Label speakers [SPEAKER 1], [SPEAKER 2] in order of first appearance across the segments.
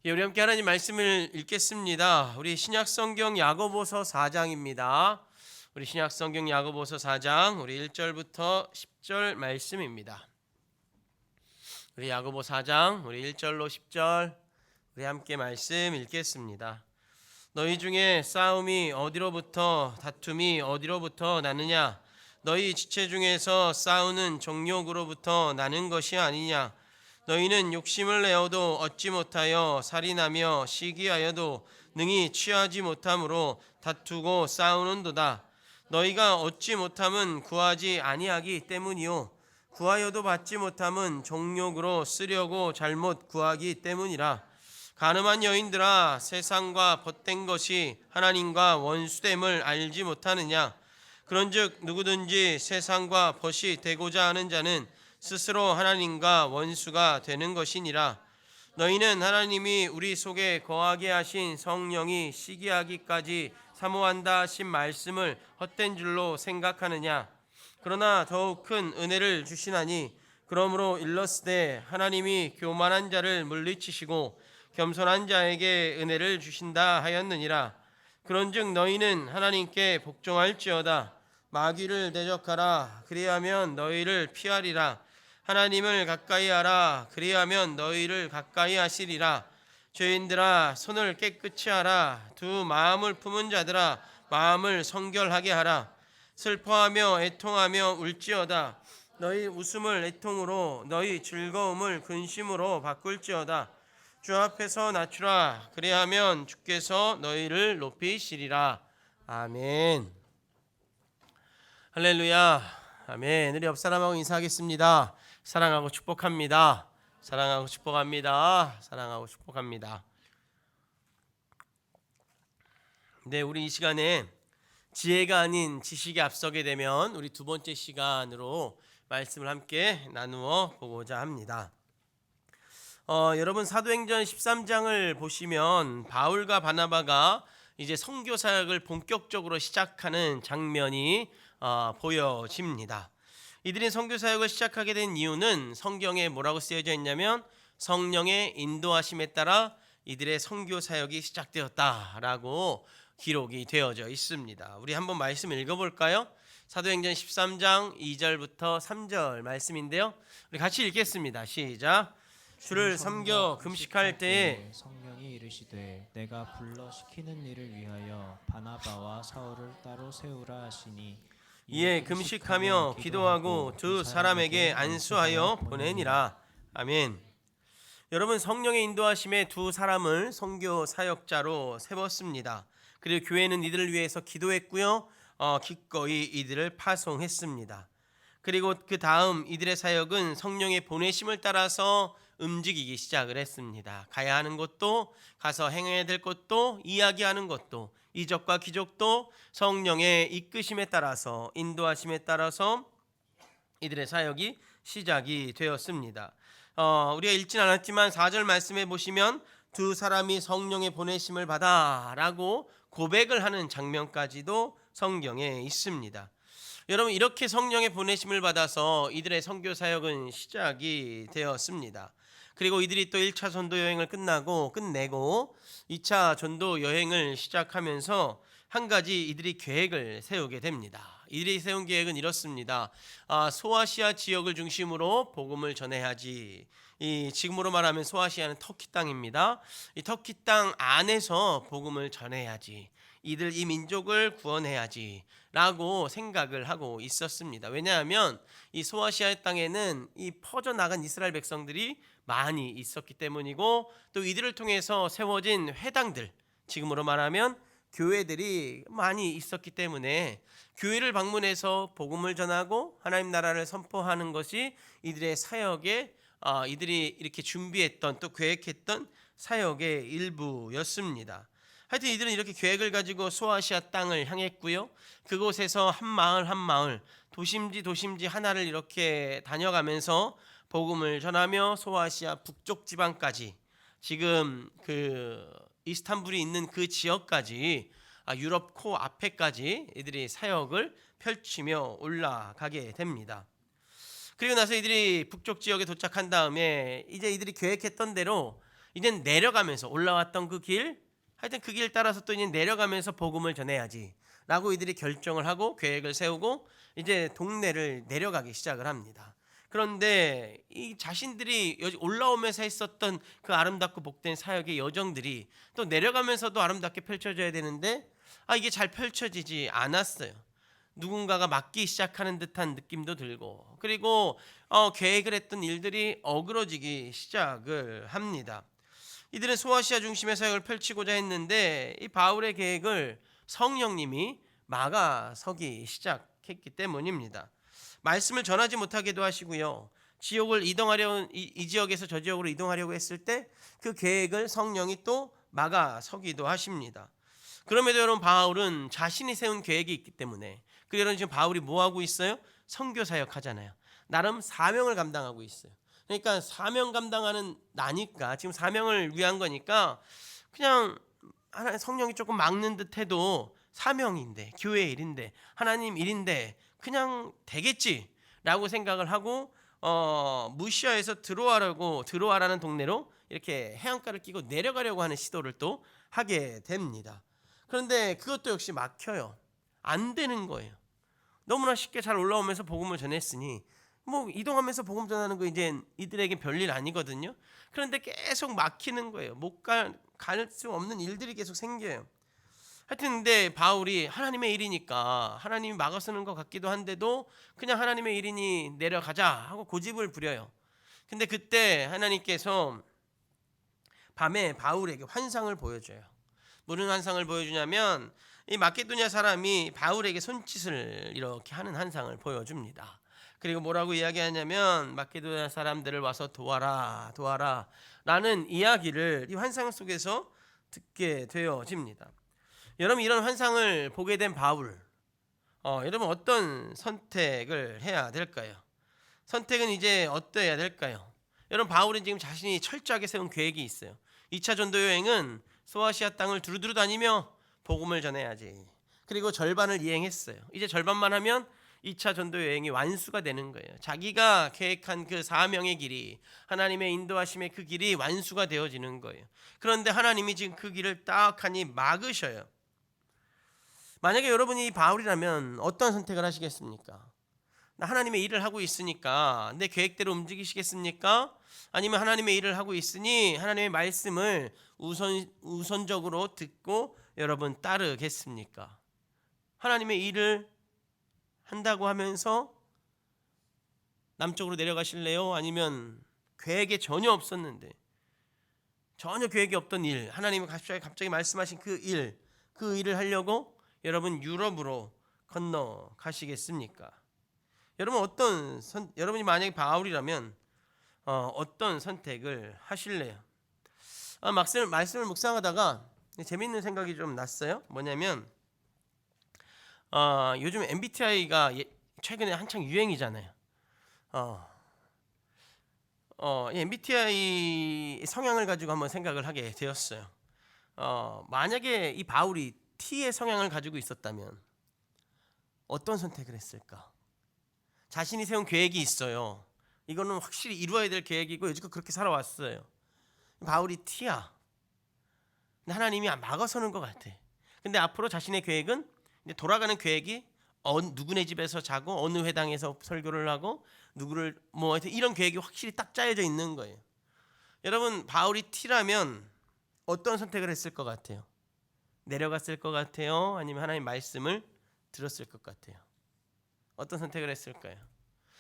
[SPEAKER 1] 우리 함께 하나님 말씀을 읽겠습니다. 우리 신약성경 야고보서 4장입니다. 우리 신약성경 야고보서 4장 우리 1절부터 10절 말씀입니다. 우리 야고보 4장 우리 1절로 10절 우리 함께 말씀 읽겠습니다. 너희 중에 싸움이 어디로부터 다툼이 어디로부터 나느냐? 너희 지체 중에서 싸우는 정욕으로부터 나는 것이 아니냐? 너희는 욕심을 내어도 얻지 못하여 살인하며 시기하여도 능히 취하지 못함으로 다투고 싸우는도다. 너희가 얻지 못함은 구하지 아니하기 때문이요 구하여도 받지 못함은 정욕으로 쓰려고 잘못 구하기 때문이라. 가늠한 여인들아, 세상과 벗된 것이 하나님과 원수됨을 알지 못하느냐? 그런즉 누구든지 세상과 벗이 되고자 하는 자는 스스로 하나님과 원수가 되는 것이니라. 너희는 하나님이 우리 속에 거하게 하신 성령이 시기하기까지 사모한다 하신 말씀을 헛된 줄로 생각하느냐? 그러나 더욱 큰 은혜를 주시나니 그러므로 일렀으되 하나님이 교만한 자를 물리치시고 겸손한 자에게 은혜를 주신다 하였느니라. 그런즉 너희는 하나님께 복종할지어다. 마귀를 대적하라. 그리하면 너희를 피하리라. 하나님을 가까이 하라. 그리하면 너희를 가까이 하시리라. 죄인들아, 손을 깨끗이 하라. 두 마음을 품은 자들아, 마음을 성결하게 하라. 슬퍼하며 애통하며 울지어다. 너희 웃음을 애통으로, 너희 즐거움을 근심으로 바꿀지어다. 주 앞에서 낮추라. 그리하면 주께서 너희를 높이시리라. 아멘. 할렐루야. 아멘. 우리 옆 사람하고 인사하겠습니다. 사랑하고 축복합니다. 사랑하고 축복합니다. 사랑하고 축복합니다. 네, 우리 이 시간에 지혜가 아닌 지식에 앞서게 되면 우리 두 번째 시간으로 말씀을 함께 나누어 보고자 합니다. 여러분 사도행전 13장을 보시면 바울과 바나바가 이제 선교 사역을 본격적으로 시작하는 장면이 보여집니다. 이들이 선교 사역을 시작하게 된 이유는 성경에 뭐라고 쓰여져 있냐면 성령의 인도하심에 따라 이들의 선교 사역이 시작되었다라고 기록이 되어져 있습니다. 우리 한번 말씀 읽어볼까요? 사도행전 13장 2절부터 3절 말씀인데요. 우리 같이 읽겠습니다. 시작. 주를 섬겨 금식할 때에
[SPEAKER 2] 성령이 이르시되 내가 불러 시키는 일을 위하여 바나바와 사울을 따로 세우라 하시니
[SPEAKER 1] 이에 금식하며 기도하고 두 사람에게 안수하여 보내니라. 아멘. 여러분 성령의 인도하심에 두 사람을 선교 사역자로 세웠습니다. 그리고 교회는 이들을 위해서 기도했고요. 기꺼이 이들을 파송했습니다. 그리고 그 다음 이들의 사역은 성령의 보내심을 따라서 움직이기 시작을 했습니다. 가야 하는 곳도 가서 행해야 될 것도 이야기하는 것도 이적과 기적도 성령의 이끄심에 따라서 인도하심에 따라서 이들의 사역이 시작이 되었습니다. 우리가 읽진 않았지만 4절 말씀해 보시면 두 사람이 성령의 보내심을 받아라고 고백을 하는 장면까지도 성경에 있습니다. 여러분 이렇게 성령의 보내심을 받아서 이들의 선교 사역은 시작이 되었습니다. 그리고 이들이 또 1차 전도 여행을 끝내고 2차 전도 여행을 시작하면서 한 가지 이들이 계획을 세우게 됩니다. 이들이 세운 계획은 이렇습니다. 소아시아 지역을 중심으로 복음을 전해야지. 지금으로 말하면 소아시아는 터키 땅입니다. 이 터키 땅 안에서 복음을 전해야지. 이 민족을 구원해야지 라고 생각을 하고 있었습니다. 왜냐하면 이 소아시아 땅에는 이 퍼져나간 이스라엘 백성들이 많이 있었기 때문이고 또 이들을 통해서 세워진 회당들, 지금으로 말하면 교회들이 많이 있었기 때문에 교회를 방문해서 복음을 전하고 하나님 나라를 선포하는 것이 이들의 사역에 이들이 이렇게 준비했던 또 계획했던 사역의 일부였습니다. 하여튼 이들은 이렇게 계획을 가지고 소아시아 땅을 향했고요. 그곳에서 한 마을 도심지 하나를 이렇게 다녀가면서 복음을 전하며 소아시아 북쪽 지방까지 지금 그 이스탄불이 있는 그 지역까지 유럽 코 앞에까지 이들이 사역을 펼치며 올라가게 됩니다. 그리고 나서 이들이 북쪽 지역에 도착한 다음에 이제 이들이 계획했던 대로 이젠 내려가면서 올라왔던 그 길, 하여튼 그 길 따라서 또 이제 내려가면서 복음을 전해야지 라고 이들이 결정을 하고 계획을 세우고 이제 동네를 내려가기 시작을 합니다. 그런데 이 자신들이 올라오면서 했었던 그 아름답고 복된 사역의 여정들이 또 내려가면서도 아름답게 펼쳐져야 되는데 이게 잘 펼쳐지지 않았어요. 누군가가 막기 시작하는 듯한 느낌도 들고, 그리고 계획을 했던 일들이 어그러지기 시작을 합니다. 이들은 소아시아 중심의 사역을 펼치고자 했는데 이 바울의 계획을 성령님이 막아서기 시작했기 때문입니다. 말씀을 전하지 못하게도 하시고요. 지역을 이동하려 이 지역에서 저 지역으로 이동하려고 했을 때 그 계획을 성령이 또 막아서기도 하십니다. 그럼에도 여러분, 바울은 자신이 세운 계획이 있기 때문에, 그리고 여러분 지금 바울이 뭐 하고 있어요? 선교 사역 하잖아요. 나름 사명을 감당하고 있어요. 그러니까 사명 감당하는 나니까, 지금 사명을 위한 거니까 그냥 성령이 조금 막는 듯해도 사명인데, 교회 일인데, 하나님 일인데 그냥 되겠지라고 생각을 하고 무시아에서 드로아라는 동네로 이렇게 해안가를 끼고 내려가려고 하는 시도를 또 하게 됩니다. 그런데 그것도 역시 막혀요. 안 되는 거예요. 너무나 쉽게 잘 올라오면서 복음을 전했으니 뭐 이동하면서 복음 전하는 거 이제 이들에게 별일 아니거든요. 그런데 계속 막히는 거예요. 갈 수 없는 일들이 계속 생겨요. 하여튼 근데 바울이 하나님의 일이니까 하나님이 막아서는 것 같기도 한데도 그냥 하나님의 일이니 내려가자 하고 고집을 부려요. 근데 그때 하나님께서 밤에 바울에게 환상을 보여줘요. 무슨 환상을 보여주냐면 이 마케도니아 사람이 바울에게 손짓을 이렇게 하는 환상을 보여줍니다. 그리고 뭐라고 이야기하냐면 마케도니아 사람들을 와서 도와라 라는 이야기를 이 환상 속에서 듣게 되어집니다. 여러분, 이런 환상을 보게 된 바울, 여러분 어떤 선택을 해야 될까요? 선택은 이제 어떠해야 될까요? 여러분, 바울은 지금 자신이 철저하게 세운 계획이 있어요. 2차 전도 여행은 소아시아 땅을 두루두루 다니며 복음을 전해야지. 그리고 절반을 이행했어요. 이제 절반만 하면 2차 전도 여행이 완수가 되는 거예요. 자기가 계획한 그 사명의 길이, 하나님의 인도하심의 그 길이 완수가 되어지는 거예요. 그런데 하나님이 지금 그 길을 딱하니 막으셔요. 만약에 여러분이 바울이라면 어떤 선택을 하시겠습니까? 나 하나님의 일을 하고 있으니까 내 계획대로 움직이시겠습니까? 아니면 하나님의 일을 하고 있으니 하나님의 말씀을 우선적으로 듣고 여러분 따르겠습니까? 하나님의 일을 한다고 하면서 남쪽으로 내려가실래요? 아니면 계획에 전혀 없었는데, 전혀 계획이 없던 일, 하나님이 갑자기 말씀하신 그 일을 하려고 여러분 유럽으로 건너가시겠습니까? 여러분 여러분이 만약에 바울이라면 어떤 선택을 하실래요? 말씀을 묵상하다가 재미있는 생각이 좀 났어요. 뭐냐면 요즘 MBTI가 최근에 한창 유행이잖아요. 이 MBTI 성향을 가지고 한번 생각을 하게 되었어요. 만약에 이 바울이 T의 성향을 가지고 있었다면 어떤 선택을 했을까? 자신이 세운 계획이 있어요. 이거는 확실히 이루어야 될 계획이고 여지껏 그렇게 살아왔어요. 바울이 T야. 근데 하나님이 막아서는 것 같아. 근데 앞으로 자신의 계획은 이제 돌아가는 계획이 누구네 집에서 자고 어느 회당에서 설교를 하고 누구를 이런 계획이 확실히 딱 짜여져 있는 거예요. 여러분, 바울이 T라면 어떤 선택을 했을 것 같아요? 내려갔을 것 같아요? 아니면 하나님 말씀을 들었을 것 같아요? 어떤 선택을 했을까요?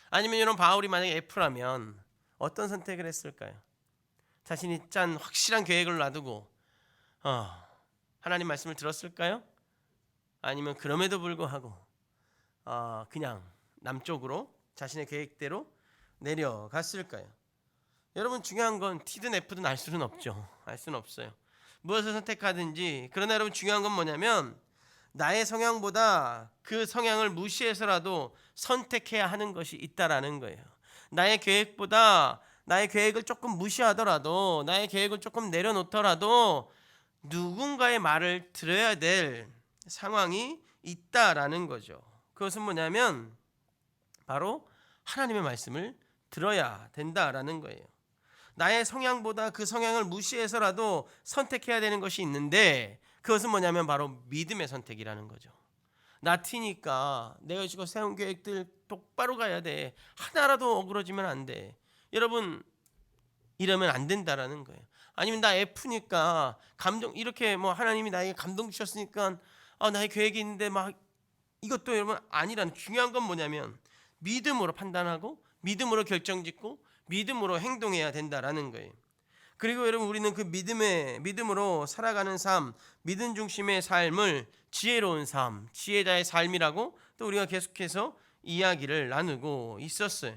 [SPEAKER 1] 아니면 이런 바울이 만약에 F라면 어떤 선택을 했을까요? 자신이 짠 확실한 계획을 놔두고 하나님 말씀을 들었을까요? 아니면 그럼에도 불구하고 그냥 남쪽으로 자신의 계획대로 내려갔을까요? 여러분, 중요한 건 T든 F든 알 수는 없죠. 알 수는 없어요. 무엇을 선택하든지. 그러나 여러분, 중요한 건 뭐냐면 나의 성향보다 그 성향을 무시해서라도 선택해야 하는 것이 있다라는 거예요. 나의 계획을 조금 무시하더라도, 나의 계획을 조금 내려놓더라도 누군가의 말을 들어야 될 상황이 있다라는 거죠. 그것은 뭐냐면 바로 하나님의 말씀을 들어야 된다라는 거예요. 나의 성향보다 그 성향을 무시해서라도 선택해야 되는 것이 있는데, 그것은 뭐냐면 바로 믿음의 선택이라는 거죠. 나 튀니까 내가 지금 세운 계획들 똑바로 가야 돼. 하나라도 어그러지면 안 돼. 여러분, 이러면 안 된다라는 거예요. 아니면 나 F니까 감동, 이렇게 뭐 하나님이 나에게 감동 주셨으니까 나의 계획이 있는데 막, 이것도 여러분 아니라는, 중요한 건 뭐냐면 믿음으로 판단하고 믿음으로 결정짓고 믿음으로 행동해야 된다라는 거예요. 그리고 여러분, 우리는 그 믿음으로 살아가는 삶, 믿음 중심의 삶을 지혜로운 삶, 지혜자의 삶이라고 또 우리가 계속해서 이야기를 나누고 있었어요.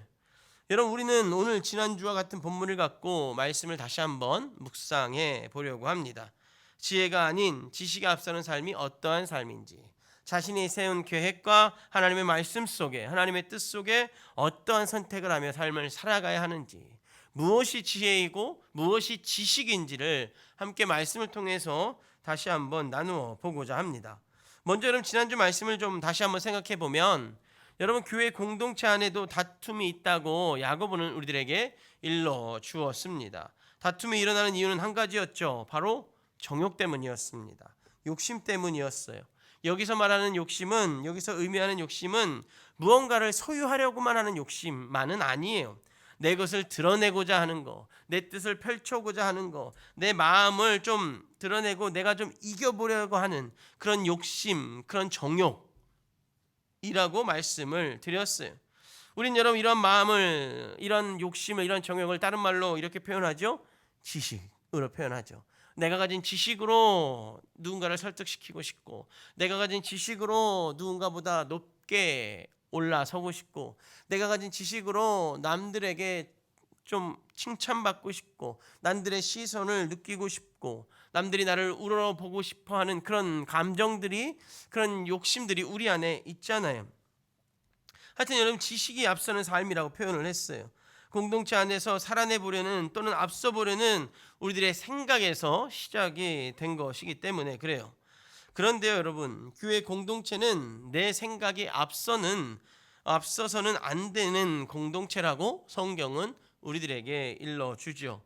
[SPEAKER 1] 여러분, 우리는 오늘 지난주와 같은 본문을 갖고 말씀을 다시 한번 묵상해 보려고 합니다. 지혜가 아닌 지식에 앞서는 삶이 어떠한 삶인지, 자신이 세운 계획과 하나님의 말씀 속에, 하나님의 뜻 속에 어떠한 선택을 하며 삶을 살아가야 하는지, 무엇이 지혜이고 무엇이 지식인지를 함께 말씀을 통해서 다시 한번 나누어 보고자 합니다. 먼저 여러분, 지난주 말씀을 좀 다시 한번 생각해 보면, 여러분, 교회 공동체 안에도 다툼이 있다고 야고보는 우리들에게 일러 주었습니다. 다툼이 일어나는 이유는 한 가지였죠. 바로 정욕 때문이었습니다. 욕심 때문이었어요. 여기서 말하는 욕심은, 여기서 의미하는 욕심은 무언가를 소유하려고만 하는 욕심만은 아니에요. 내 것을 드러내고자 하는 거, 내 뜻을 펼쳐고자 하는 거, 내 마음을 좀 드러내고 내가 좀 이겨보려고 하는 그런 욕심, 그런 정욕이라고 말씀을 드렸어요. 우린 여러분, 이런 마음을, 이런 욕심을, 이런 정욕을 다른 말로 이렇게 표현하죠. 지식으로 표현하죠. 내가 가진 지식으로 누군가를 설득시키고 싶고, 내가 가진 지식으로 누군가보다 높게 올라서고 싶고, 내가 가진 지식으로 남들에게 좀 칭찬받고 싶고, 남들의 시선을 느끼고 싶고, 남들이 나를 우러러보고 싶어하는 그런 감정들이, 그런 욕심들이 우리 안에 있잖아요. 하여튼 여러분, 지식이 앞서는 삶이라고 표현을 했어요. 공동체 안에서 살아내보려는, 또는 앞서보려는 우리들의 생각에서 시작이 된 것이기 때문에 그래요. 그런데요, 여러분, 교회 공동체는 내 생각이 앞서서는 안 되는 공동체라고 성경은 우리들에게 일러주죠.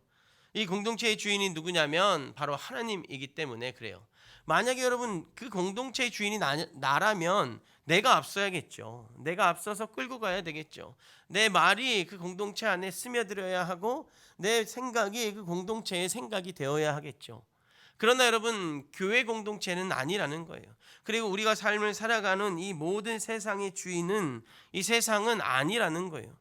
[SPEAKER 1] 이 공동체의 주인이 누구냐면 바로 하나님이기 때문에 그래요. 만약에 여러분, 그 공동체의 주인이 나라면 내가 앞서야겠죠. 내가 앞서서 끌고 가야 되겠죠. 내 말이 그 공동체 안에 스며들어야 하고, 내 생각이 그 공동체의 생각이 되어야 하겠죠. 그러나 여러분, 교회 공동체는 아니라는 거예요. 그리고 우리가 삶을 살아가는 이 모든 세상의 주인은, 이 세상은 아니라는 거예요.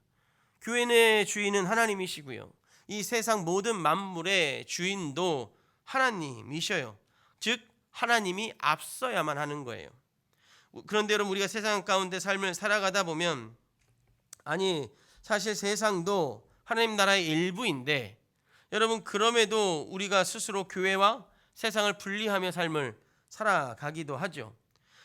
[SPEAKER 1] 교회의 주인은 하나님이시고요, 이 세상 모든 만물의 주인도 하나님이셔요. 즉 하나님이 앞서야만 하는 거예요. 그런데 여러분, 우리가 세상 가운데 삶을 살아가다 보면, 아니 사실 세상도 하나님 나라의 일부인데, 여러분, 그럼에도 우리가 스스로 교회와 세상을 분리하며 삶을 살아가기도 하죠.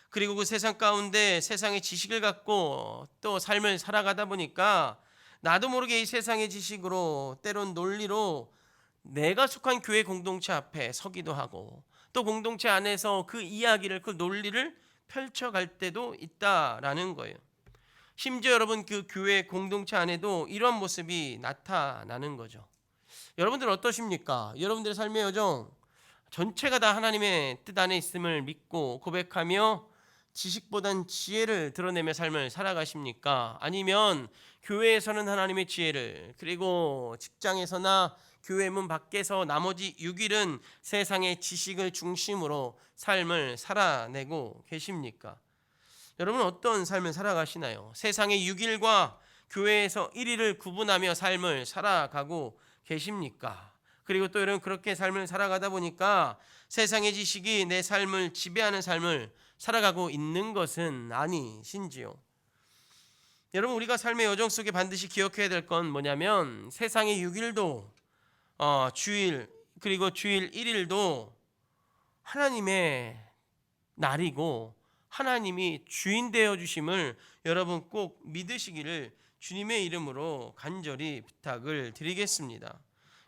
[SPEAKER 1] 그리고 그 세상 가운데 세상의 지식을 갖고 또 삶을 살아가다 보니까 나도 모르게 이 세상의 지식으로, 때론 논리로 내가 속한 교회 공동체 앞에 서기도 하고, 또 공동체 안에서 그 이야기를, 그 논리를 펼쳐갈 때도 있다라는 거예요. 심지어 여러분, 그 교회 공동체 안에도 이런 모습이 나타나는 거죠. 여러분들 어떠십니까? 여러분들의 삶의 여정 전체가 다 하나님의 뜻 안에 있음을 믿고 고백하며 지식보단 지혜를 드러내며 삶을 살아가십니까? 아니면 교회에서는 하나님의 지혜를, 그리고 직장에서나 교회 문 밖에서 나머지 6일은 세상의 지식을 중심으로 삶을 살아내고 계십니까? 여러분, 어떤 삶을 살아가시나요? 세상의 6일과 교회에서 1일을 구분하며 삶을 살아가고 계십니까? 그리고 또 여러분, 그렇게 삶을 살아가다 보니까 세상의 지식이 내 삶을 지배하는 삶을 살아가고 있는 것은 아니신지요? 여러분, 우리가 삶의 여정 속에 반드시 기억해야 될 건 뭐냐면, 세상의 6일도 주일, 그리고 주일 1일도 하나님의 날이고 하나님이 주인 되어 주심을 여러분 꼭 믿으시기를 주님의 이름으로 간절히 부탁을 드리겠습니다.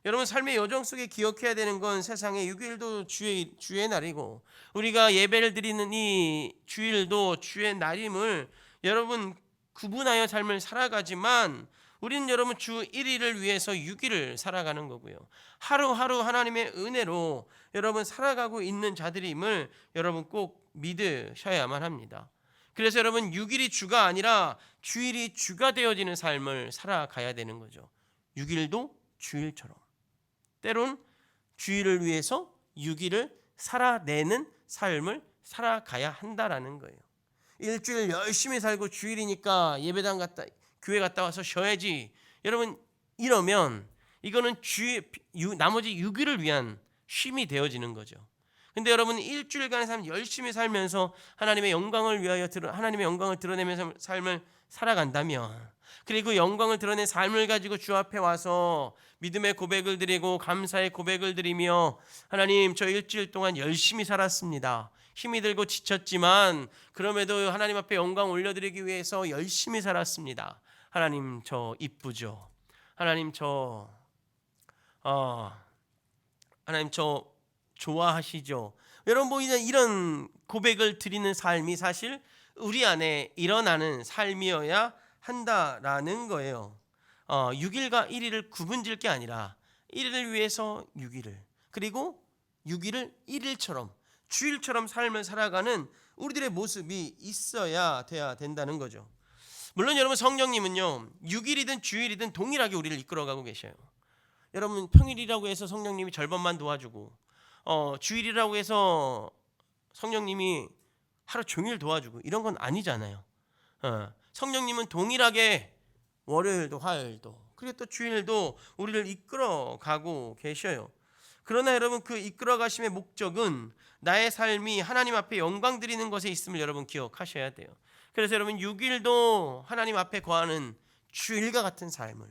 [SPEAKER 1] 여러분, 삶의 여정 속에 기억해야 되는 건 세상의 6일도 주의 날이고, 우리가 예배를 드리는 이 주일도 주의 날임을 여러분 구분하여 삶을 살아가지만, 우리는 여러분 주 1일을 위해서 6일을 살아가는 거고요. 하루하루 하나님의 은혜로 여러분 살아가고 있는 자들임을 여러분 꼭 믿으셔야만 합니다. 그래서 여러분 6일이 주가 아니라 주일이 주가 되어지는 삶을 살아가야 되는 거죠. 6일도 주일처럼. 때론 주일을 위해서 6일을 살아내는 삶을 살아가야 한다라는 거예요. 일주일 열심히 살고 주일이니까 예배당 갔다 교회 갔다 와서 쉬어야지. 여러분 이러면 이거는 나머지 6일을 위한 쉼이 되어지는 거죠. 근데 여러분 일주일간의 삶 열심히 살면서 하나님의 영광을 위하여 하나님의 영광을 드러내면서 삶을 살아간다면, 그리고 영광을 드러낸 삶을 가지고 주 앞에 와서 믿음의 고백을 드리고 감사의 고백을 드리며 하나님 저 일주일 동안 열심히 살았습니다. 힘이 들고 지쳤지만 그럼에도 하나님 앞에 영광 올려드리기 위해서 열심히 살았습니다. 하나님 저 이쁘죠. 하나님 저 하나님 저 좋아하시죠. 여러분 뭐 이런 고백을 드리는 삶이 사실 우리 안에 일어나는 삶이어야 한다라는 거예요. 6일과 1일을 구분질 게 아니라 1일을 위해서 6일을, 그리고 6일을 1일처럼 주일처럼 삶을 살아가는 우리들의 모습이 있어야 돼야 된다는 거죠. 물론 여러분 성령님은요 6일이든 주일이든 동일하게 우리를 이끌어가고 계셔요. 여러분 평일이라고 해서 성령님이 절반만 도와주고 주일이라고 해서 성령님이 하루 종일 도와주고 이런 건 아니잖아요. 성령님은 동일하게 월요일도 화요일도 그리고 또 주일도 우리를 이끌어가고 계셔요. 그러나 여러분 그 이끌어가심의 목적은 나의 삶이 하나님 앞에 영광 드리는 것에 있음을 여러분 기억하셔야 돼요. 그래서 여러분 6일도 하나님 앞에 거하는 주일과 같은 삶을,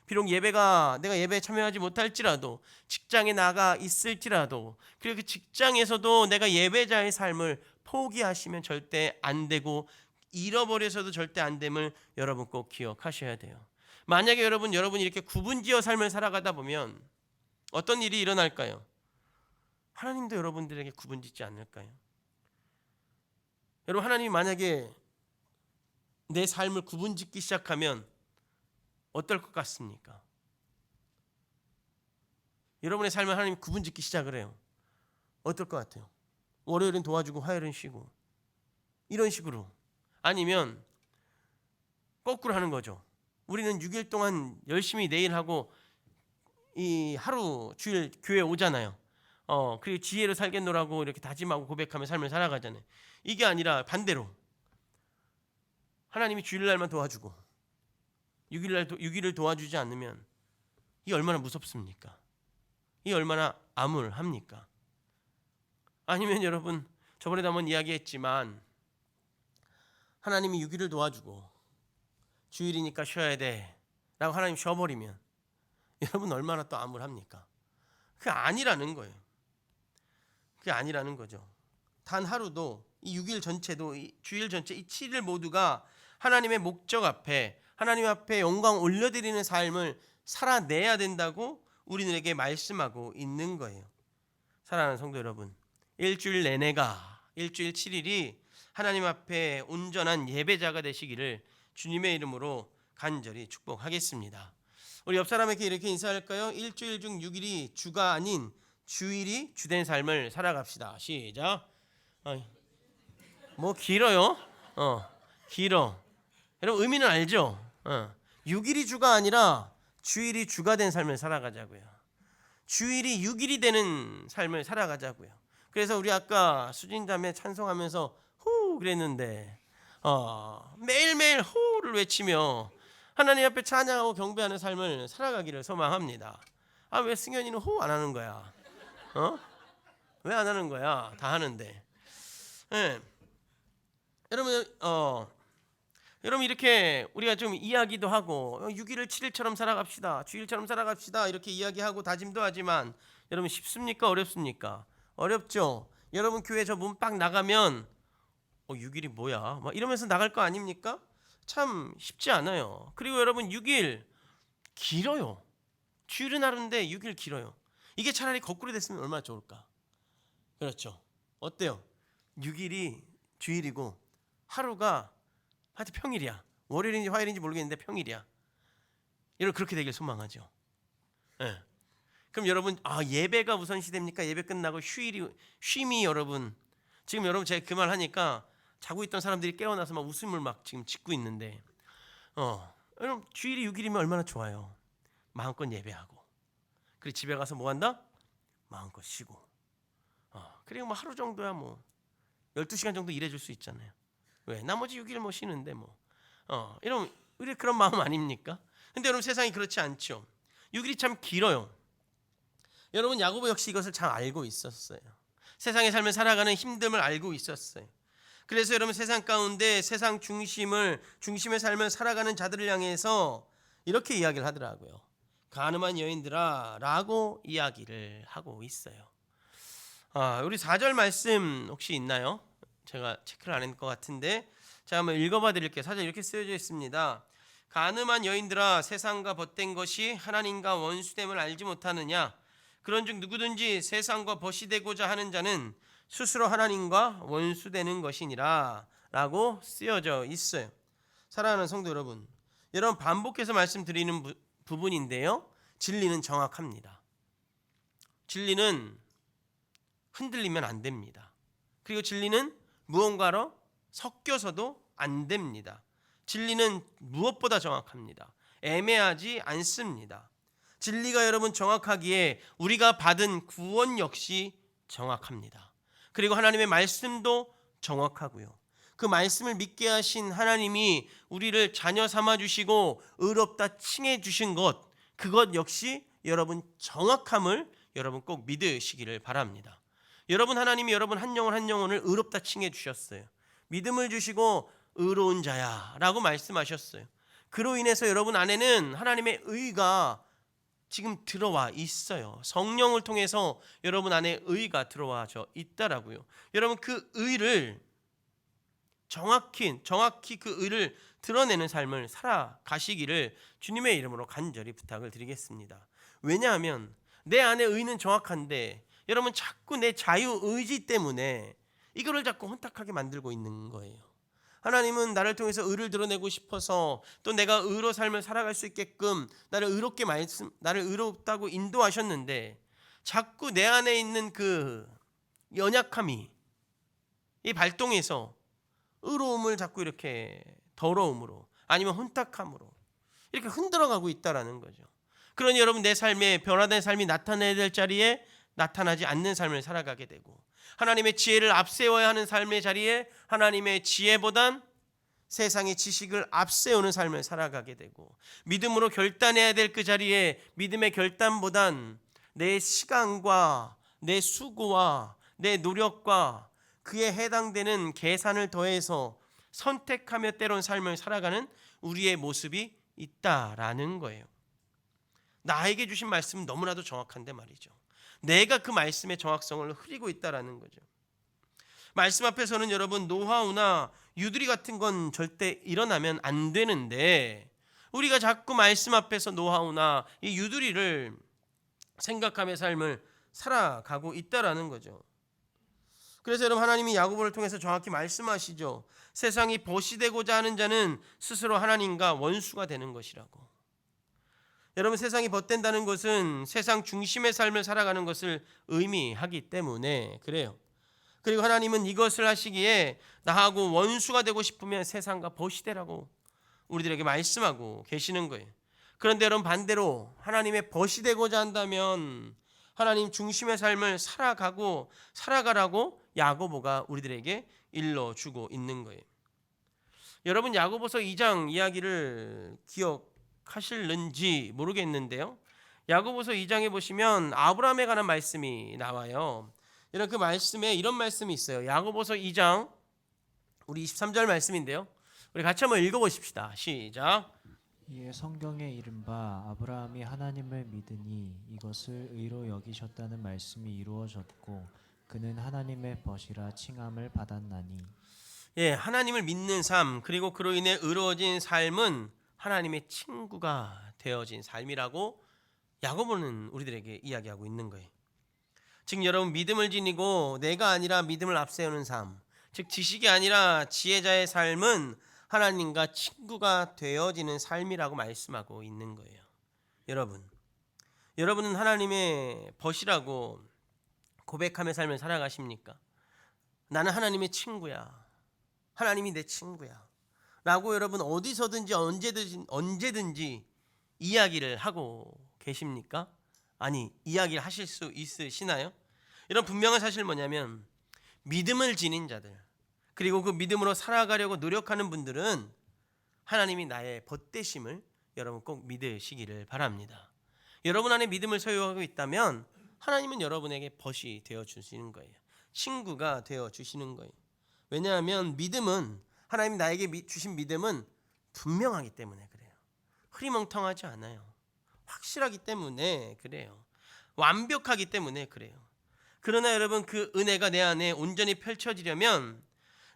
[SPEAKER 1] 비록 내가 예배에 참여하지 못할지라도 직장에 나가 있을지라도, 그리고 그 직장에서도 내가 예배자의 삶을 포기하시면 절대 안 되고 잃어버려서도 절대 안 됨을 여러분 꼭 기억하셔야 돼요. 만약에 여러분이 이렇게 구분지어 삶을 살아가다 보면 어떤 일이 일어날까요? 하나님도 여러분들에게 구분짓지 않을까요? 여러분 하나님이 만약에 내 삶을 구분짓기 시작하면 어떨 것 같습니까? 여러분의 삶을 하나님이 구분짓기 시작을 해요. 어떨 것 같아요? 월요일은 도와주고 화요일은 쉬고 이런 식으로. 아니면 거꾸로 하는 거죠. 우리는 6일 동안 열심히 내일 하고 이 하루 주일 교회 오잖아요. 그리고 지혜로 살겠노라고 이렇게 다짐하고 고백하며 삶을 살아가잖아요. 이게 아니라 반대로 하나님이 주일날만 도와주고 6일을 도와주지 않으면 이게 얼마나 무섭습니까? 이게 얼마나 암울합니까? 아니면 여러분 저번에도 한번 이야기했지만 하나님이 6일을 도와주고 주일이니까 쉬어야 돼 라고 하나님 쉬어버리면 여러분 얼마나 또 암울합니까? 그게 아니라는 거예요. 그게 아니라는 거죠. 단 하루도 이 6일 전체도 이 주일 전체 이 7일 모두가 하나님의 목적 앞에 하나님 앞에 영광 올려드리는 삶을 살아내야 된다고 우리들에게 말씀하고 있는 거예요. 사랑하는 성도 여러분, 일주일 7일이 하나님 앞에 온전한 예배자가 되시기를 주님의 이름으로 간절히 축복하겠습니다. 우리 옆 사람에게 이렇게 인사할까요? 일주일 중 6일이 주가 아닌 주일이 주된 삶을 살아갑시다. 시작. 뭐 길어요? 길어. 여러분 의미는 알죠? 6일이 주가 아니라 주일이 주가 된 삶을 살아가자고요. 주일이 6일이 되는 삶을 살아가자고요. 그래서 우리 아까 수진자매 찬송하면서 후 그랬는데 매일매일 후를 외치며 하나님 앞에 찬양하고 경배하는 삶을 살아가기를 소망합니다. 왜 승현이는 후 안 하는 거야? 왜 안 하는 거야? 다 하는데. 네. 여러분 이렇게 우리가 좀 이야기도 하고 6일을 7일처럼 살아갑시다. 주일처럼 살아갑시다. 이렇게 이야기하고 다짐도 하지만 여러분 쉽습니까? 어렵습니까? 어렵죠. 여러분 교회 저 문 빡 나가면 6일이 뭐야? 막 이러면서 나갈 거 아닙니까? 참 쉽지 않아요. 그리고 여러분 6일 길어요. 주일은 하루인데 6일 길어요. 이게 차라리 거꾸로 됐으면 얼마나 좋을까? 그렇죠. 어때요? 6일이 주일이고 하루가 하여튼 평일이야. 월요일인지 화요일인지 모르겠는데 평일이야. 여러분 그렇게 되길 소망하죠. 예. 그럼 여러분 예배가 우선시됩니까? 예배 끝나고 쉼이 여러분 지금 여러분 제가 그 말 하니까 자고 있던 사람들이 깨어나서 막 웃음을 막 지금 짓고 있는데 여러분 주일이 6일이면 얼마나 좋아요. 마음껏 예배하고 그리고 집에 가서 뭐 한다? 마음껏 쉬고 그리고 뭐 하루 정도야 뭐 12시간 정도 일해줄 수 있잖아요. 왜? 나머지 6일 뭐 쉬는데 뭐 이런 우리 그런 마음 아닙니까? 근데 여러분 세상이 그렇지 않죠. 6일이 참 길어요. 여러분 야고보 역시 이것을 잘 알고 있었어요. 세상의 삶을 살아가는 힘듦을 알고 있었어요. 그래서 여러분 세상 가운데 세상 중심의 삶을 살아가는 자들을 향해서 이렇게 이야기를 하더라고요. 가늠한 여인들아 라고 이야기를 하고 있어요. 우리 4절 말씀 혹시 있나요? 제가 체크를 안 한 것 같은데 제가 한번 읽어봐 드릴게요. 4절 이렇게 쓰여져 있습니다. 가늠한 여인들아 세상과 벗된 것이 하나님과 원수됨을 알지 못하느냐. 그런즉 누구든지 세상과 벗이 되고자 하는 자는 스스로 하나님과 원수되는 것이니라 라고 쓰여져 있어요. 사랑하는 성도 여러분, 여러분 반복해서 말씀드리는 부분인데요. 진리는 정확합니다. 진리는 흔들리면 안 됩니다. 그리고 진리는 무언가로 섞여서도 안 됩니다. 진리는 무엇보다 정확합니다. 애매하지 않습니다. 진리가 여러분 정확하기에 우리가 받은 구원 역시 정확합니다. 그리고 하나님의 말씀도 정확하고요. 그 말씀을 믿게 하신 하나님이 우리를 자녀 삼아 주시고 의롭다 칭해 주신 것, 그것 역시 여러분 정확함을 여러분 꼭 믿으시기를 바랍니다. 여러분 하나님이 여러분 한 영혼을 의롭다 칭해 주셨어요. 믿음을 주시고 의로운 자야 라고 말씀하셨어요. 그로 인해서 여러분 안에는 하나님의 의가 지금 들어와 있어요. 성령을 통해서 여러분 안에 의가 들어와져 있다라고요. 여러분 그 의를 정확히 그 의를 드러내는 삶을 살아가시기를 주님의 이름으로 간절히 부탁을 드리겠습니다. 왜냐하면 내 안에 의는 정확한데 여러분 자꾸 내 자유의지 때문에 이거를 자꾸 혼탁하게 만들고 있는 거예요. 하나님은 나를 통해서 의를 드러내고 싶어서 또 내가 의로 삶을 살아갈 수 있게끔 나를 의롭다고 인도하셨는데 자꾸 내 안에 있는 그 연약함이 이 발동해서 의로움을 자꾸 이렇게 더러움으로 아니면 혼탁함으로 이렇게 흔들어가고 있다라는 거죠. 그러니 여러분 내 삶에 변화된 삶이 나타나야 될 자리에 나타나지 않는 삶을 살아가게 되고 하나님의 지혜를 앞세워야 하는 삶의 자리에 하나님의 지혜보단 세상의 지식을 앞세우는 삶을 살아가게 되고 믿음으로 결단해야 될 그 자리에 믿음의 결단보단 내 시간과 내 수고와 내 노력과 그에 해당되는 계산을 더해서 선택하며 때론 삶을 살아가는 우리의 모습이 있다라는 거예요. 나에게 주신 말씀은 너무나도 정확한데 말이죠. 내가 그 말씀의 정확성을 흐리고 있다라는 거죠. 말씀 앞에서는 여러분 노하우나 유두리 같은 건 절대 일어나면 안 되는데 우리가 자꾸 말씀 앞에서 노하우나 이 유두리를 생각하며 삶을 살아가고 있다라는 거죠. 그래서 여러분 하나님이 야고보를 통해서 정확히 말씀하시죠. 세상이 벗이 되고자 하는 자는 스스로 하나님과 원수가 되는 것이라고. 여러분 세상이 벗된다는 것은 세상 중심의 삶을 살아가는 것을 의미하기 때문에 그래요. 그리고 하나님은 이것을 하시기에 나하고 원수가 되고 싶으면 세상과 벗이 되라고 우리들에게 말씀하고 계시는 거예요. 그런데 여러분 반대로 하나님의 벗이 되고자 한다면 하나님 중심의 삶을 살아가라고 야고보가 우리들에게 일러주고 있는 거예요. 여러분 야고보서 2장 이야기를 기억하실는지 모르겠는데요. 야고보서 2장에 보시면 아브라함에 관한 말씀이 나와요. 이런 그 말씀에 이런 말씀이 있어요. 야고보서 2장 우리 23절 말씀인데요. 우리 같이 한번 읽어보십시다. 시작.
[SPEAKER 2] 이에 성경에 이른바 아브라함이 하나님을 믿으니 이것을 의로 여기셨다는 말씀이 이루어졌고 그는 하나님의 벗이라 칭함을 받았나니.
[SPEAKER 1] 예, 하나님을 믿는 삶 그리고 그로 인해 의로워진 삶은 하나님의 친구가 되어진 삶이라고 야고보는 우리들에게 이야기하고 있는 거예요. 즉 여러분 믿음을 지니고 내가 아니라 믿음을 앞세우는 삶, 즉 지식이 아니라 지혜자의 삶은 하나님과 친구가 되어지는 삶이라고 말씀하고 있는 거예요. 여러분은 하나님의 벗이라고 고백하며 삶을 살아가십니까? 나는 하나님의 친구야. 하나님이 내 친구야. 라고 여러분 어디서든지 언제든지 이야기를 하고 계십니까? 아니, 이야기를 하실 수 있으시나요? 이런 분명한 사실 뭐냐면 믿음을 지닌 자들, 그리고 그 믿음으로 살아가려고 노력하는 분들은 하나님이 나의 벗되심을 여러분 꼭 믿으시기를 바랍니다. 여러분 안에 믿음을 소유하고 있다면 하나님은 여러분에게 벗이 되어 주시는 거예요. 친구가 되어 주시는 거예요. 왜냐하면 믿음은, 하나님이 나에게 주신 믿음은 분명하기 때문에 그래요. 흐리멍텅하지 않아요. 확실하기 때문에 그래요. 완벽하기 때문에 그래요. 그러나 여러분, 그 은혜가 내 안에 온전히 펼쳐지려면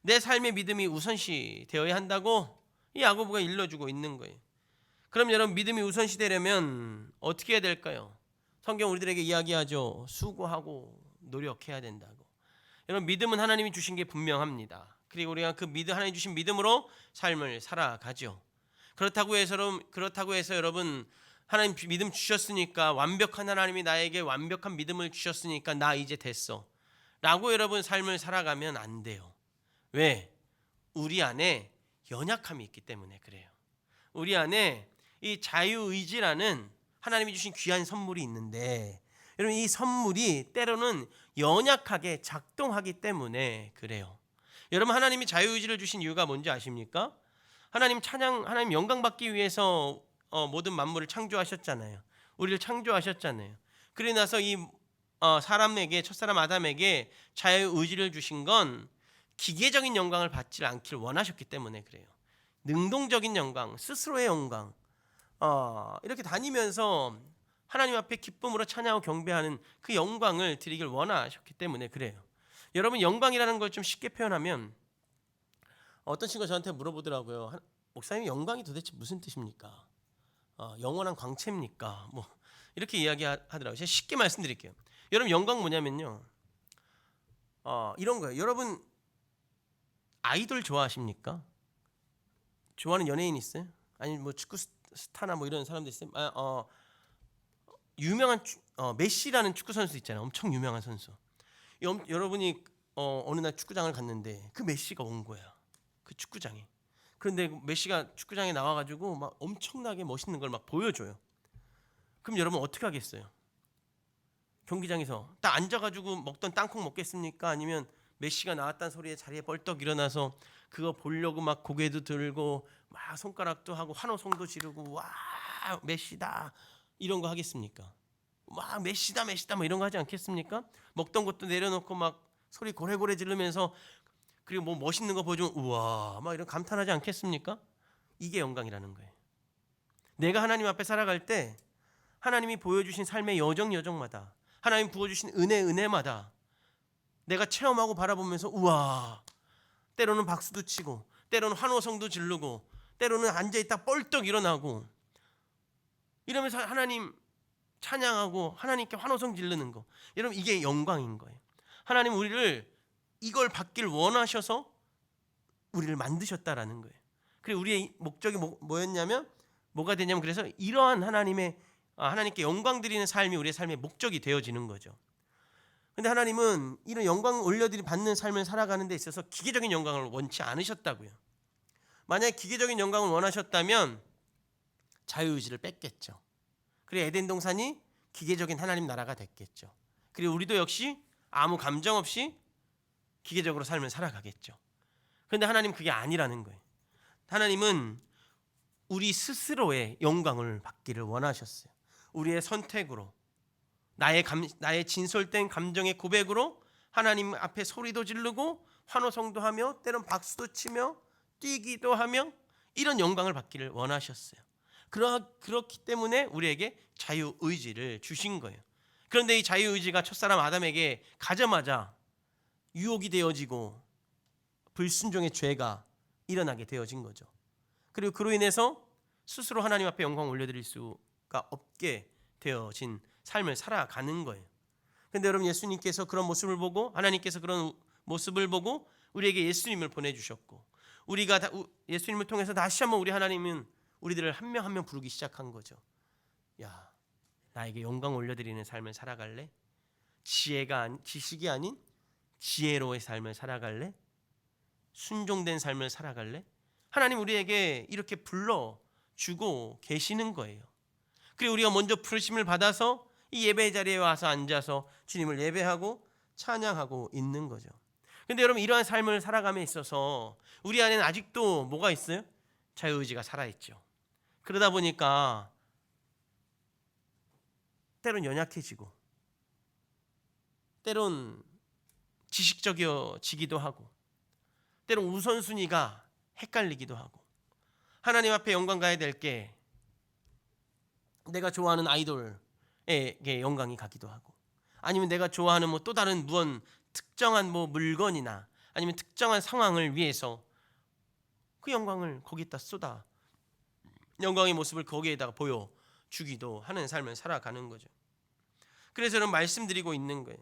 [SPEAKER 1] 내 삶의 믿음이 우선시 되어야 한다고 이 야고보가 일러주고 있는 거예요. 그럼 여러분, 믿음이 우선시 되려면 어떻게 해야 될까요? 성경 우리들에게 이야기하죠. 수고하고 노력해야 된다고. 여러분, 믿음은 하나님이 주신 게 분명합니다. 그리고 우리가 그 하나님이 주신 믿음으로 삶을 살아가죠. 그렇다고 해서 여러분, 하나님 믿음 주셨으니까, 완벽한 하나님이 나에게 완벽한 믿음을 주셨으니까 나 이제 됐어 라고 여러분 삶을 살아가면 안 돼요. 왜? 우리 안에 연약함이 있기 때문에 그래요. 우리 안에 이 자유의지라는 하나님이 주신 귀한 선물이 있는데, 여러분 이 선물이 때로는 연약하게 작동하기 때문에 그래요. 여러분, 하나님이 자유의지를 주신 이유가 뭔지 아십니까? 하나님 영광 받기 위해서 모든 만물을 창조하셨잖아요. 우리를 창조하셨잖아요. 그러고 나서 이 사람에게, 첫사람 아담에게 자유의지를 주신 건 기계적인 영광을 받지 않길 원하셨기 때문에 그래요. 능동적인 영광, 스스로의 영광, 이렇게 다니면서 하나님 앞에 기쁨으로 찬양하고 경배하는 그 영광을 드리길 원하셨기 때문에 그래요. 여러분, 영광이라는 걸 좀 쉽게 표현하면, 어떤 친구가 저한테 물어보더라고요. 목사님, 영광이 도대체 무슨 뜻입니까? 영원한 광채입니까? 뭐 이렇게 이야기하더라고요. 제가 쉽게 말씀드릴게요. 여러분, 영광 뭐냐면요, 이런 거예요. 여러분, 아이돌 좋아하십니까? 좋아하는 연예인 있어요? 아니 뭐 축구 스타나 뭐 이런 사람들 있어요? 유명한 메시라는 축구 선수 있잖아요. 엄청 유명한 선수. 여러분이 어느 날 축구장을 갔는데 그 메시가 온 거야. 그 축구장에. 그런데 메시가 축구장에 나와가지고 막 엄청나게 멋있는 걸 막 보여줘요. 그럼 여러분 어떻게 하겠어요? 경기장에서 딱 앉아가지고 먹던 땅콩 먹겠습니까? 아니면 메시가 나왔다는 소리에 자리에 벌떡 일어나서 그거 보려고 막 고개도 들고 막 손가락도 하고 환호성도 지르고 와 메시다 이런 거 하겠습니까? 와 메시다 뭐 이런 거 하지 않겠습니까? 먹던 것도 내려놓고 막 소리 고래고래 지르면서, 그리고 뭐 멋있는 거 보여주면 우와 막 이런 감탄하지 않겠습니까? 이게 영광이라는 거예요. 내가 하나님 앞에 살아갈 때 하나님이 보여주신 삶의 여정마다, 하나님 부어주신 은혜마다 내가 체험하고 바라보면서 우와, 때로는 박수도 치고 때로는 환호성도 지르고 때로는 앉아있다 뻘떡 일어나고 이러면서 하나님 찬양하고 하나님께 환호성 지르는 거, 여러분 이게 영광인 거예요. 하나님 우리를 이걸 받길 원하셔서 우리를 만드셨다라는 거예요. 그리고 우리의 목적이 뭐였냐면, 뭐가 되냐면, 그래서 이러한 하나님께 영광 드리는 삶이 우리의 삶의 목적이 되어지는 거죠. 근데 하나님은 이런 영광 받는 삶을 살아가는 데 있어서 기계적인 영광을 원치 않으셨다고요. 만약에 기계적인 영광을 원하셨다면 자유의지를 뺐겠죠. 그리고 에덴 동산이 기계적인 하나님 나라가 됐겠죠. 그리고 우리도 역시 아무 감정 없이 기계적으로 삶을 살아가겠죠. 그런데 하나님 그게 아니라는 거예요. 하나님은 우리 스스로의 영광을 받기를 원하셨어요. 우리의 선택으로, 나의 진솔된 감정의 고백으로 하나님 앞에 소리도 지르고 환호성도 하며 때론 박수도 치며 뛰기도 하며 이런 영광을 받기를 원하셨어요. 그렇기 때문에 우리에게 자유의지를 주신 거예요. 그런데 이 자유의지가 첫사람 아담에게 가자마자 유혹이 되어지고 불순종의 죄가 일어나게 되어진 거죠. 그리고 그로 인해서 스스로 하나님 앞에 영광을 올려드릴 수가 없게 되어진 삶을 살아가는 거예요. 그런데 여러분, 예수님께서 그런 모습을 보고, 하나님께서 그런 모습을 보고 우리에게 예수님을 보내주셨고, 우리가 예수님을 통해서 다시 한번 우리 하나님은 우리들을 한 명 한 명 부르기 시작한 거죠. 야, 나에게 영광 올려드리는 삶을 살아갈래? 지식이 아닌 지혜로의 삶을 살아갈래? 순종된 삶을 살아갈래? 하나님 우리에게 이렇게 불러주고 계시는 거예요. 그리고 우리가 먼저 부르심을 받아서 이 예배 자리에 와서 앉아서 주님을 예배하고 찬양하고 있는 거죠. 근데 여러분, 이러한 삶을 살아감에 있어서 우리 안에는 아직도 뭐가 있어요? 자유의지가 살아있죠. 그러다 보니까 때론 연약해지고 때론 지식적이어지기도 하고 때론 우선순위가 헷갈리기도 하고 하나님 앞에 영광 가야 될 게 내가 좋아하는 아이돌에게 영광이 가기도 하고 아니면 내가 좋아하는 뭐 또 다른 특정한 뭐 물건이나 아니면 특정한 상황을 위해서 그 영광을 거기다 쏟아 영광의 모습을 거기에다가 보여주기도 하는 삶을 살아가는 거죠. 그래서 저는 말씀드리고 있는 거예요.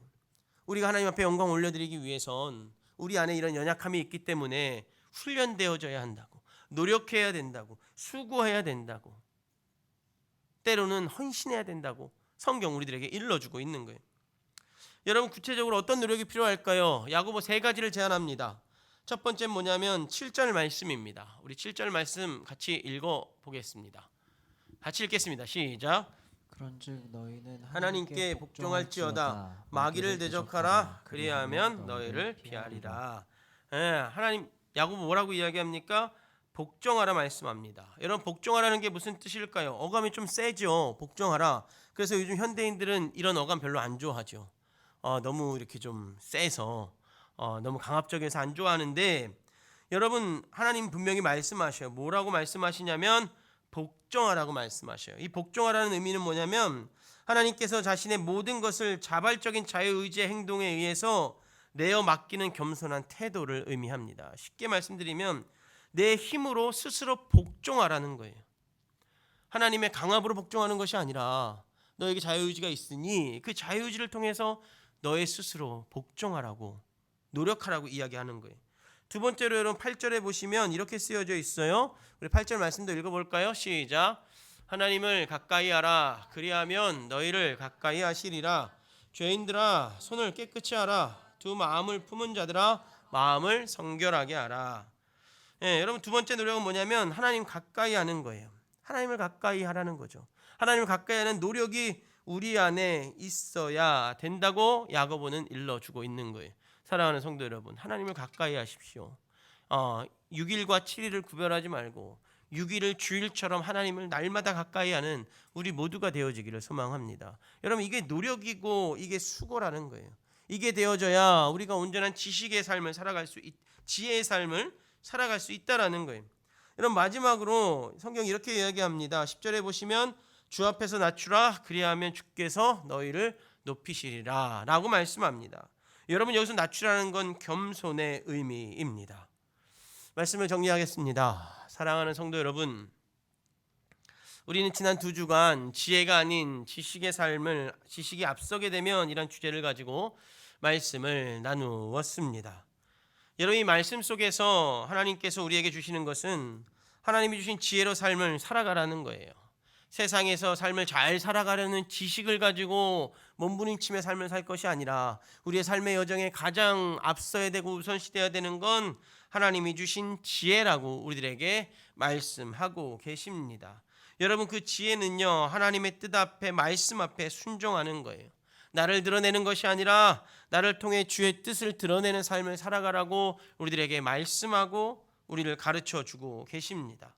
[SPEAKER 1] 우리가 하나님 앞에 영광 올려드리기 위해선 우리 안에 이런 연약함이 있기 때문에 훈련되어져야 한다고, 노력해야 된다고, 수고해야 된다고, 때로는 헌신해야 된다고 성경 우리들에게 일러주고 있는 거예요. 여러분, 구체적으로 어떤 노력이 필요할까요? 야고보 3가지를 제안합니다. 첫 번째는 뭐냐면 7절 말씀입니다. 우리 7절 말씀 같이 읽어보겠습니다. 같이 읽겠습니다. 시작.
[SPEAKER 2] 그런즉 너희는
[SPEAKER 1] 하나님께 복종할지어다. 마귀를 대적하라. 그리하면 너희를 피하리라. 하나님, 야고보 뭐라고 이야기합니까? 복종하라 말씀합니다. 여러분, 복종하라는 게 무슨 뜻일까요? 어감이 좀 세죠. 복종하라. 그래서 요즘 현대인들은 이런 어감 별로 안 좋아하죠. 너무 이렇게 좀 세서 너무 강압적이어서 안 좋아하는데, 여러분, 하나님 분명히 말씀하셔요. 뭐라고 말씀하시냐면 복종하라고 말씀하셔요. 이 복종하라는 의미는 뭐냐면 하나님께서 자신의 모든 것을 자발적인 자유의지의 행동에 의해서 내어 맡기는 겸손한 태도를 의미합니다. 쉽게 말씀드리면 내 힘으로 스스로 복종하라는 거예요. 하나님의 강압으로 복종하는 것이 아니라 너에게 자유의지가 있으니 그 자유의지를 통해서 너의 스스로 복종하라고, 노력하라고 이야기하는 거예요. 두 번째로 여러분 8절에 보시면 이렇게 쓰여져 있어요. 우리 8절 말씀도 읽어볼까요? 시작. 하나님을 가까이 하라. 그리하면 너희를 가까이 하시리라. 죄인들아, 손을 깨끗이 하라. 두 마음을 품은 자들아, 마음을 성결하게 하라. 여러분, 두 번째 노력은 뭐냐면 하나님 가까이 하는 거예요. 하나님을 가까이 하라는 거죠. 하나님을 가까이 하는 노력이 우리 안에 있어야 된다고 야고보는 일러주고 있는 거예요. 사랑하는 성도 여러분, 하나님을 가까이 하십시오. 6일과 7일을 구별하지 말고 6일을 주일처럼 하나님을 날마다 가까이 하는 우리 모두가 되어지기를 소망합니다. 여러분, 이게 노력이고 이게 수고라는 거예요. 이게 되어져야 우리가 온전한 지식의 삶을 살아갈 수 지혜의 삶을 살아갈 수 있다라는 거예요. 여러분, 마지막으로 성경이 이렇게 이야기합니다. 10절에 보시면 주 앞에서 낮추라. 그리하면 주께서 너희를 높이시리라 라고 말씀합니다. 여러분, 여기서 낮추라는 건 겸손의 의미입니다. 말씀을 정리하겠습니다. 사랑하는 성도 여러분, 우리는 지난 2주간 지혜가 아닌 지식이 앞서게 되면 이런 주제를 가지고 말씀을 나누었습니다. 여러분, 이 말씀 속에서 하나님께서 우리에게 주시는 것은 하나님이 주신 지혜로 삶을 살아가라는 거예요. 세상에서 삶을 잘 살아가려는 지식을 가지고 몸부림치며 삶을 살 것이 아니라 우리의 삶의 여정에 가장 앞서야 되고 우선시돼야 되는 건 하나님이 주신 지혜라고 우리들에게 말씀하고 계십니다. 여러분, 그 지혜는요, 하나님의 뜻 앞에, 말씀 앞에 순종하는 거예요. 나를 드러내는 것이 아니라 나를 통해 주의 뜻을 드러내는 삶을 살아가라고 우리들에게 말씀하고 우리를 가르쳐 주고 계십니다.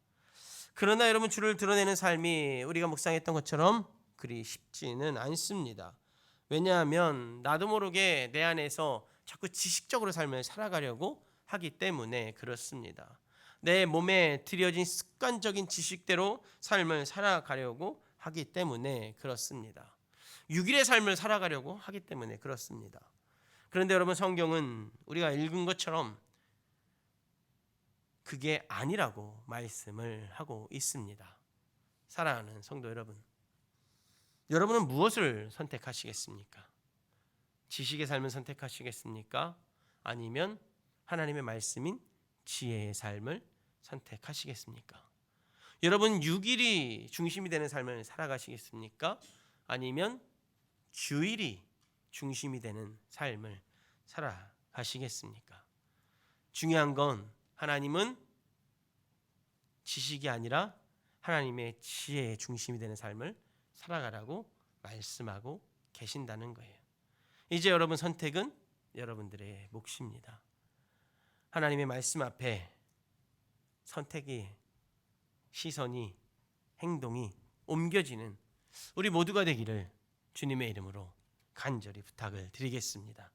[SPEAKER 1] 그러나 여러분, 주를 드러내는 삶이 우리가 묵상했던 것처럼 그리 쉽지는 않습니다. 왜냐하면 나도 모르게 내 안에서 자꾸 지식적으로 삶을 살아가려고 하기 때문에 그렇습니다. 내 몸에 들여진 습관적인 지식대로 삶을 살아가려고 하기 때문에 그렇습니다. 6일의 삶을 살아가려고 하기 때문에 그렇습니다. 그런데 여러분, 성경은 우리가 읽은 것처럼 그게 아니라고 말씀을 하고 있습니다. 사랑하는 성도 여러분, 여러분은 무엇을 선택하시겠습니까? 지식의 삶을 선택하시겠습니까? 아니면 하나님의 말씀인 지혜의 삶을 선택하시겠습니까? 여러분 6일이 중심이 되는 삶을 살아가시겠습니까? 아니면 주일이 중심이 되는 삶을 살아가시겠습니까? 중요한 건 하나님은 지식이 아니라 하나님의 지혜의 중심이 되는 삶을 살아가라고 말씀하고 계신다는 거예요. 이제 여러분 선택은 여러분들의 몫입니다. 하나님의 말씀 앞에 선택이, 시선이, 행동이 옮겨지는 우리 모두가 되기를 주님의 이름으로 간절히 부탁을 드리겠습니다.